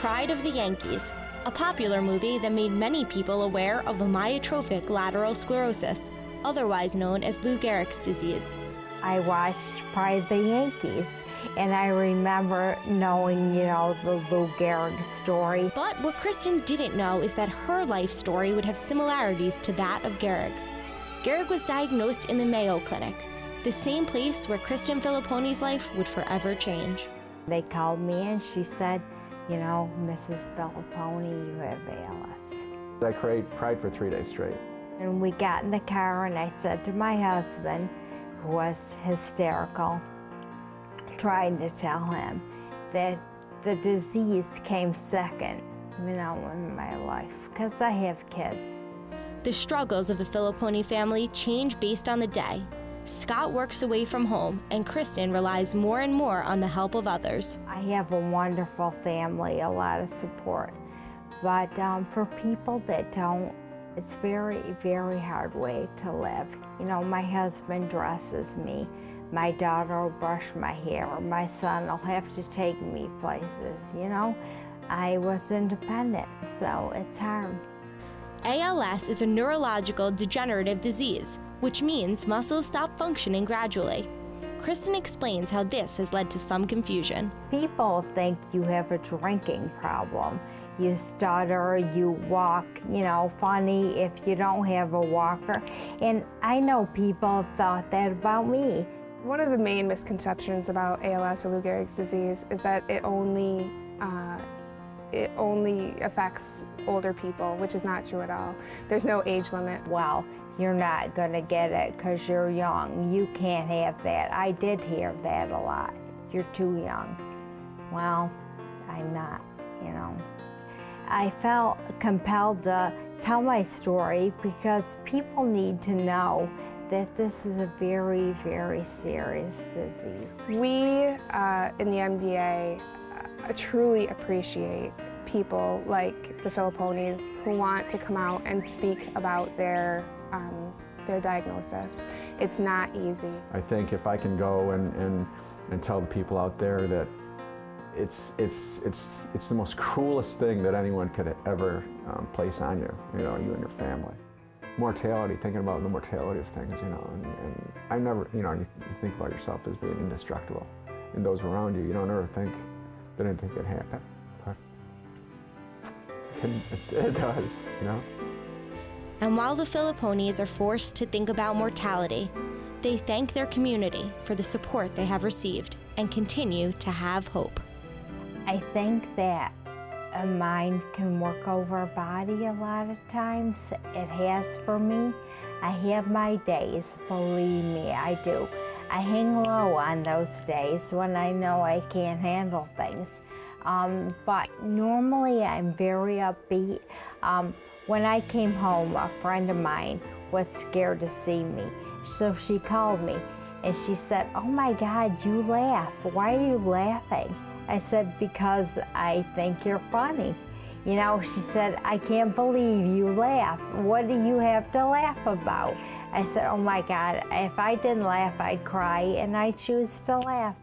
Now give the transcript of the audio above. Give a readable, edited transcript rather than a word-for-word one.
Pride of the Yankees, a popular movie that made many people aware of amyotrophic lateral sclerosis, otherwise known as Lou Gehrig's disease. I watched Pride of the Yankees, and I remember knowing, the Lou Gehrig story. But what Kristen didn't know is that her life story would have similarities to that of Gehrig's. Gehrig was diagnosed in the Mayo Clinic, the same place where Kristen Fillipponi's life would forever change. They called me and she said, Mrs. Fillipponi, you have ALS. I cried for 3 days straight. And we got in the car and I said to my husband, who was hysterical, trying to tell him that the disease came second, in my life, because I have kids. The struggles of the Fillipponi family change based on the day. Scott works away from home, and Kristen relies more and more on the help of others. I have a wonderful family, a lot of support. But for people that don't, it's very, very hard way to live. My husband dresses me. My daughter will brush my hair. My son will have to take me places, I was independent, so it's hard. ALS is a neurological degenerative disease, which means muscles stop functioning gradually. Kristen explains how this has led to some confusion. People think you have a drinking problem. You stutter, you walk, funny if you don't have a walker. And I know people have thought that about me. One of the main misconceptions about ALS or Lou Gehrig's disease is that it only affects older people, which is not true at all. There's no age limit. Well, you're not going to get it because you're young. You can't have that. I did hear that a lot. You're too young. Well, I'm not, I felt compelled to tell my story because people need to know that this is a very, very serious disease. We in the MDA truly appreciate people like the Fillipponis who want to come out and speak about their diagnosis. It's not easy. I think if I can go and tell the people out there that it's the most cruelest thing that anyone could ever place on you, you and your family. Mortality, thinking about the mortality of things, and I never, you think about yourself as being indestructible, and those around you, you don't ever think that anything could happen, but it does, And while the Fillipponis are forced to think about mortality, they thank their community for the support they have received and continue to have hope. I think that a mind can work over a body a lot of times. It has for me. I have my days, believe me, I do. I hang low on those days when I know I can't handle things. But normally I'm very upbeat. When I came home, a friend of mine was scared to see me. So she called me and she said, "Oh my God, you laugh. Why are you laughing?" I said, "Because I think you're funny." She said, "I can't believe you laugh. What do you have to laugh about?" I said, "Oh my God, if I didn't laugh, I'd cry, and I choose to laugh."